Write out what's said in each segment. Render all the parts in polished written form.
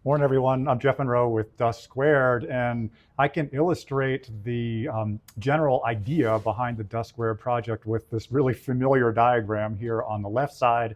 Morning, everyone. I'm Jeff Munroe with Dustក់2, and I can illustrate the general idea behind the Dustń project with this really familiar diagram here on the left side,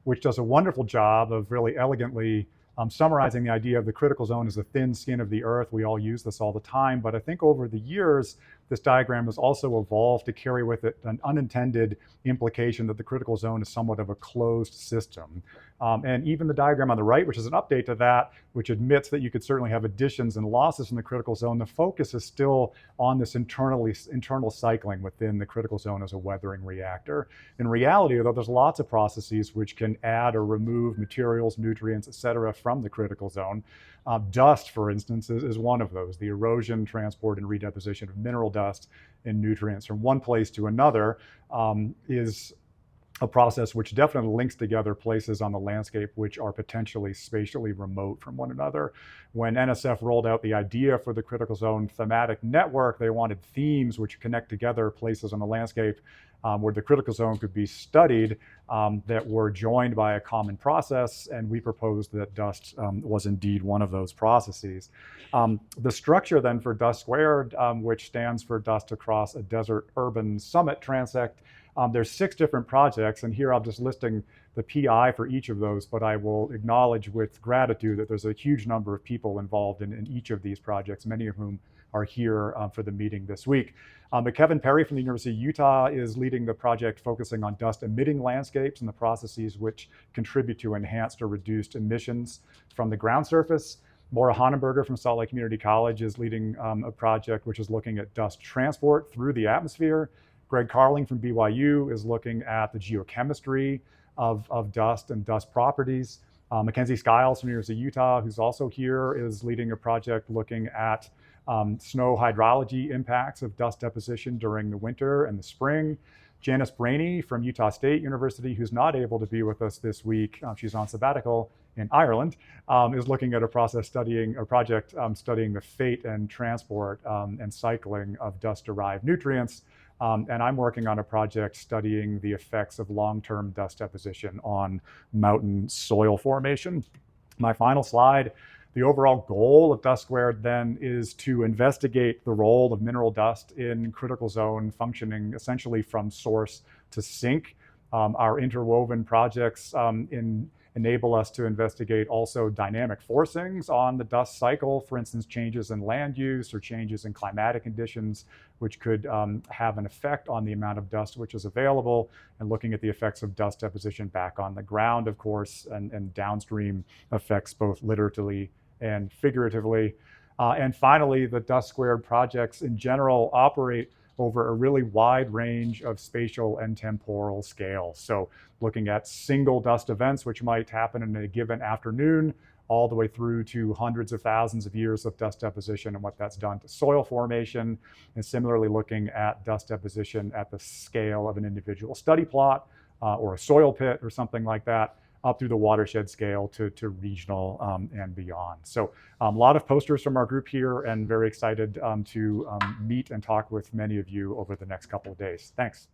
which does a wonderful job of really elegantly summarizing the idea of the critical zone as the thin skin of the Earth. We all use this all the time, but I think over the years, this diagram has also evolved to carry with it an unintended implication that the critical zone is somewhat of a closed system. And even the diagram on the right, which is an update to that, which admits that you could certainly have additions and losses in the critical zone, the focus is still on this internal cycling within the critical zone as a weathering reactor. In reality, though, there's lots of processes which can add or remove materials, nutrients, et cetera, from the critical zone. Dust, for instance, is one of those. The erosion, transport, and redeposition of mineral dust and nutrients from one place to another is a process which definitely links together places on the landscape which are potentially spatially remote from one another. When NSF rolled out the idea for the critical zone thematic network, they wanted themes which connect together places on the landscape where the critical zone could be studied that were joined by a common process, and we proposed that dust was indeed one of those processes. The structure then for Dustń2, which stands for Dust Across a Desert Urban Summit Transect, there's 6 different projects, and here I'm just listing the PI for each of those, but I will acknowledge with gratitude that there's a huge number of people involved in each of these projects, many of whom are here for the meeting this week. But Kevin Perry from the University of Utah is leading the project focusing on dust-emitting landscapes and the processes which contribute to enhanced or reduced emissions from the ground surface. Maura Honenberger from Salt Lake Community College is leading a project which is looking at dust transport through the atmosphere. Greg Carling from BYU is looking at the geochemistry of dust and dust properties. Mackenzie Skiles from the University of Utah, who's also here, is leading a project looking at snow hydrology impacts of dust deposition during the winter and the spring. Janice Brainey from Utah State University, who's not able to be with us this week, she's on sabbatical in Ireland, is looking at a project studying the fate and transport and cycling of dust-derived nutrients. And I'm working on a project studying the effects of long-term dust deposition on mountain soil formation. My final slide, the overall goal of Dustń2 then is to investigate the role of mineral dust in critical zone functioning essentially from source to sink. Our interwoven projects enable us to investigate also dynamic forcings on the dust cycle, for instance, changes in land use or changes in climatic conditions, which could have an effect on the amount of dust which is available, and looking at the effects of dust deposition back on the ground, of course, and downstream effects both literally and figuratively. And finally, the Dustń2 projects in general operate over a really wide range of spatial and temporal scales. So looking at single dust events, which might happen in a given afternoon, all the way through to hundreds of thousands of years of dust deposition and what that's done to soil formation, and similarly looking at dust deposition at the scale of an individual study plot or a soil pit or something like that, up through the watershed scale to regional and beyond. So a lot of posters from our group here, and very excited to meet and talk with many of you over the next couple of days. Thanks.